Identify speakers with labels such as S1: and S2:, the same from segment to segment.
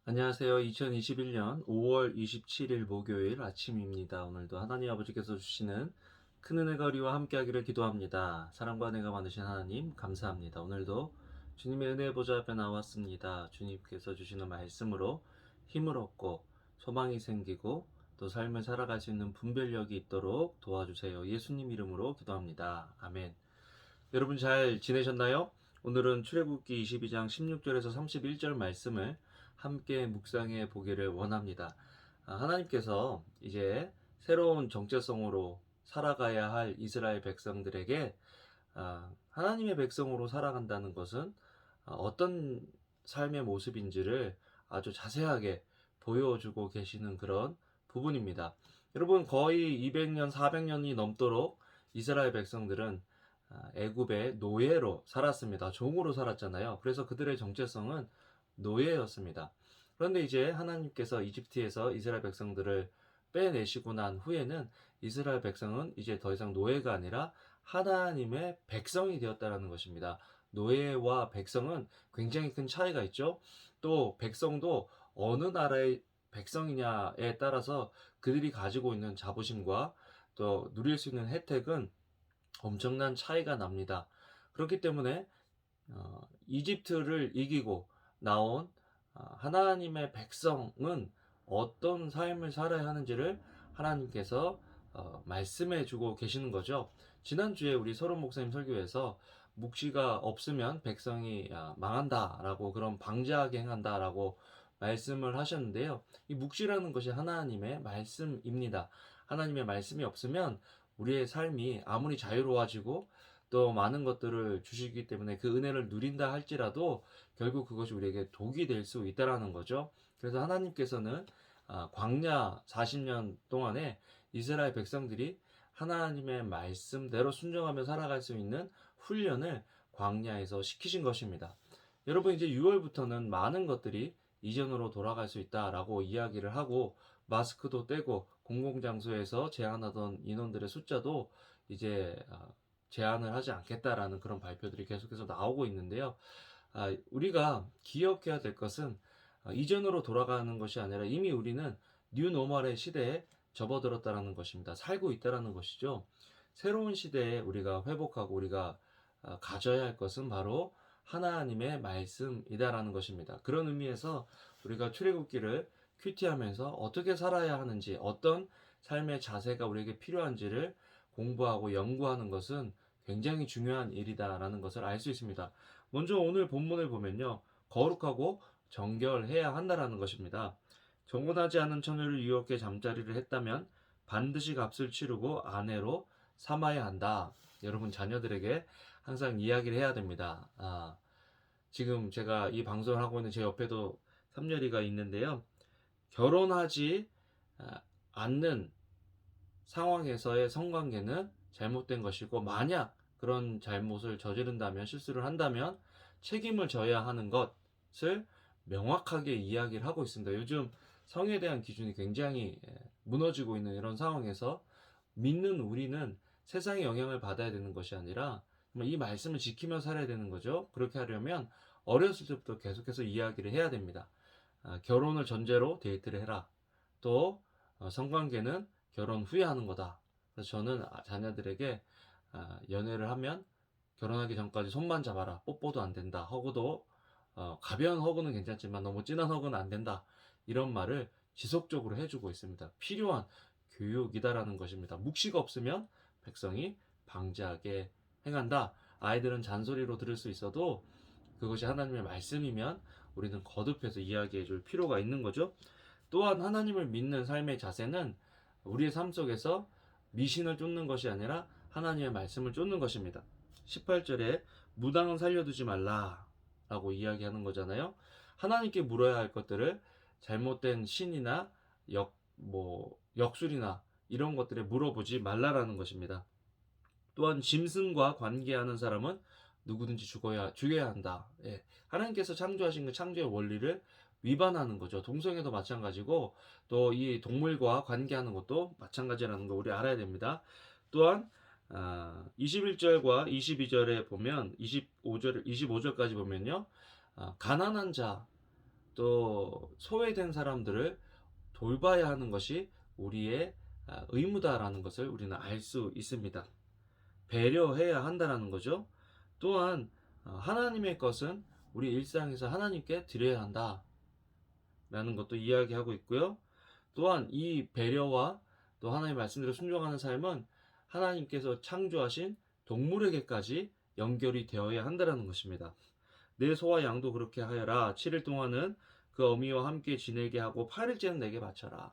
S1: 안녕하세요. 2021년 5월 27일 목요일 아침입니다. 오늘도 하나님 아버지께서 주시는 큰 은혜가 우리와 함께하기를 기도합니다. 사랑과 은혜가 많으신 하나님 감사합니다. 오늘도 주님의 은혜 보좌 앞에 나왔습니다. 주님께서 주시는 말씀으로 힘을 얻고 소망이 생기고 또 삶을 살아갈 수 있는 분별력이 있도록 도와주세요. 예수님 이름으로 기도합니다. 아멘. 여러분 잘 지내셨나요? 오늘은 출애굽기 22장 16절에서 31절 말씀을 함께 묵상해 보기를 원합니다. 하나님께서 이제 새로운 정체성으로 살아가야 할 이스라엘 백성들에게 하나님의 백성으로 살아간다는 것은 어떤 삶의 모습인지를 아주 자세하게 보여주고 계시는 그런 부분입니다. 여러분 거의 200년, 400년이 넘도록 이스라엘 백성들은 애굽의 노예로 살았습니다. 종으로 살았잖아요. 그래서 그들의 정체성은 노예였습니다. 그런데 이제 하나님께서 이집트에서 이스라엘 백성들을 빼내시고 난 후에는 이스라엘 백성은 이제 더 이상 노예가 아니라 하나님의 백성이 되었다는 것입니다. 노예와 백성은 굉장히 큰 차이가 있죠. 또 백성도 어느 나라의 백성이냐에 따라서 그들이 가지고 있는 자부심과 또 누릴 수 있는 혜택은 엄청난 차이가 납니다. 그렇기 때문에 이집트를 이기고 나온 하나님의 백성은 어떤 삶을 살아야 하는지를 하나님께서 말씀해 주고 계시는 거죠. 지난주에 우리 서론 목사님 설교에서 묵시가 없으면 백성이 망한다라고, 그런 방자하게 행한다라고 말씀을 하셨는데요. 이 묵시라는 것이 하나님의 말씀입니다. 하나님의 말씀이 없으면 우리의 삶이 아무리 자유로워지고 또 많은 것들을 주시기 때문에 그 은혜를 누린다 할지라도 결국 그것이 우리에게 독이 될 수 있다라는 거죠. 그래서 하나님께서는 광야 40년 동안에 이스라엘 백성들이 하나님의 말씀대로 순종하며 살아갈 수 있는 훈련을 광야에서 시키신 것입니다. 여러분 이제 6월부터는 많은 것들이 이전으로 돌아갈 수 있다라고 이야기를 하고, 마스크도 떼고 공공장소에서 제한하던 인원들의 숫자도 이제 제한을 하지 않겠다라는 그런 발표들이 계속해서 나오고 있는데요. 우리가 기억해야 될 것은 이전으로 돌아가는 것이 아니라 이미 우리는 뉴노멀의 시대에 접어들었다라는 것입니다. 살고 있다라는 것이죠. 새로운 시대에 우리가 회복하고 우리가 가져야 할 것은 바로 하나님의 말씀이다라는 것입니다. 그런 의미에서 우리가 출애굽기를 큐티하면서 어떻게 살아야 하는지, 어떤 삶의 자세가 우리에게 필요한지를 공부하고 연구하는 것은 굉장히 중요한 일이다라는 것을 알 수 있습니다. 먼저 오늘 본문을 보면요, 거룩하고 정결해야 한다라는 것입니다. 정혼하지 않은 처녀를 유혹해 잠자리를 했다면 반드시 값을 치르고 아내로 삼아야 한다. 여러분 자녀들에게 항상 이야기를 해야 됩니다. 지금 제가 이 방송을 하고 있는 제 옆에도 삼녀리가 있는데요. 결혼하지 않는 상황에서의 성관계는 잘못된 것이고, 만약 그런 잘못을 저지른다면, 실수를 한다면 책임을 져야 하는 것을 명확하게 이야기를 하고 있습니다. 요즘 성에 대한 기준이 굉장히 무너지고 있는 이런 상황에서 믿는 우리는 세상의 영향을 받아야 되는 것이 아니라 이 말씀을 지키며 살아야 되는 거죠. 그렇게 하려면 어렸을 때부터 계속해서 이야기를 해야 됩니다. 결혼을 전제로 데이트를 해라. 또 성관계는 결혼 후에 하는 거다. 그래서 저는 자녀들에게 연애를 하면 결혼하기 전까지 손만 잡아라. 뽀뽀도 안 된다. 허그도 가벼운 허그는 괜찮지만 너무 진한 허그는 안 된다. 이런 말을 지속적으로 해주고 있습니다. 필요한 교육이다라는 것입니다. 묵시가 없으면 백성이 방자하게 행한다. 아이들은 잔소리로 들을 수 있어도 그것이 하나님의 말씀이면 우리는 거듭해서 이야기해 줄 필요가 있는 거죠. 또한 하나님을 믿는 삶의 자세는 우리의 삶 속에서 미신을 쫓는 것이 아니라 하나님의 말씀을 쫓는 것입니다. 18절에 무당은 살려두지 말라 라고 이야기하는 거잖아요. 하나님께 물어야 할 것들을 잘못된 신이나 역술이나 이런 것들에 물어보지 말라라는 것입니다. 또한 짐승과 관계하는 사람은 누구든지 죽여야 한다. 예. 하나님께서 창조하신 그 창조의 원리를 위반하는 거죠. 동성애도 마찬가지고 또 이 동물과 관계하는 것도 마찬가지라는 거 우리 알아야 됩니다. 또한 21절과 22절에 보면 25절까지 보면요. 가난한 자, 또 소외된 사람들을 돌봐야 하는 것이 우리의 의무다라는 것을 우리는 알 수 있습니다. 배려해야 한다라는 거죠. 또한 하나님의 것은 우리 일상에서 하나님께 드려야 한다라는 것도 이야기하고 있고요. 또한 이 배려와 또 하나님의 말씀대로 순종하는 삶은 하나님께서 창조하신 동물에게까지 연결이 되어야 한다라는 것입니다. 내 소와 양도 그렇게 하여라. 7일 동안은 그 어미와 함께 지내게 하고 8일째는 내게 바쳐라.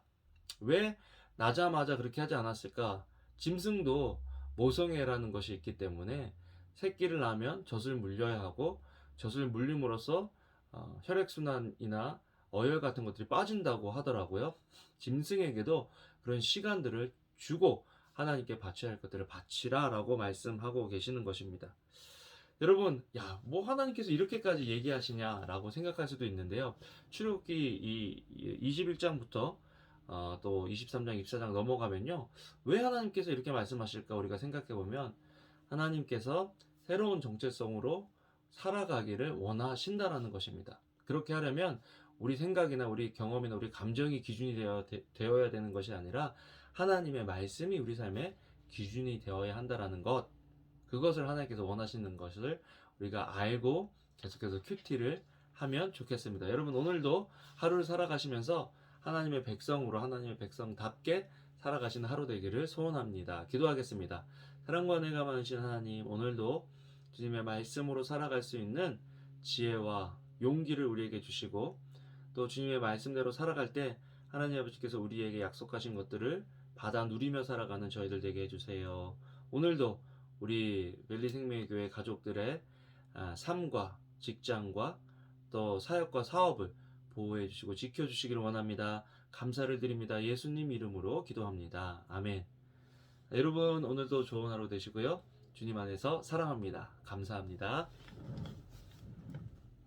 S1: 왜 나자마자 그렇게 하지 않았을까? 짐승도 모성애라는 것이 있기 때문에 새끼를 낳으면 젖을 물려야 하고 젖을 물림으로써 혈액순환이나 어혈 같은 것들이 빠진다고 하더라고요. 짐승에게도 그런 시간들을 주고 하나님께 바쳐야 할 것들을 바치라라고 말씀하고 계시는 것입니다. 여러분, 야, 뭐 하나님께서 이렇게까지 얘기하시냐라고 생각할 수도 있는데요. 출애굽기 이 21장부터 또 23장, 24장 넘어가면요. 왜 하나님께서 이렇게 말씀하실까 우리가 생각해 보면 하나님께서 새로운 정체성으로 살아가기를 원하신다라는 것입니다. 그렇게 하려면 우리 생각이나 우리 경험이나 우리 감정이 기준이 되어야 되는 것이 아니라 하나님의 말씀이 우리 삶의 기준이 되어야 한다라는 것. 그것을 하나님께서 원하시는 것을 우리가 알고 계속해서 큐티를 하면 좋겠습니다. 여러분 오늘도 하루를 살아가시면서 하나님의 백성으로 하나님의 백성답게 살아가시는 하루 되기를 소원합니다. 기도하겠습니다. 사랑과 은혜가 많으신 하나님, 오늘도 주님의 말씀으로 살아갈 수 있는 지혜와 용기를 우리에게 주시고 또 주님의 말씀대로 살아갈 때 하나님 아버지께서 우리에게 약속하신 것들을 받아 누리며 살아가는 저희들 되게 해주세요. 오늘도 우리 멜리생명교회 가족들의 삶과 직장과 또 사역과 사업을 보호해 주시고 지켜 주시기를 원합니다. 감사를 드립니다. 예수님 이름으로 기도합니다. 아멘. 여러분 오늘도 좋은 하루 되시고요. 주님 안에서 사랑합니다. 감사합니다.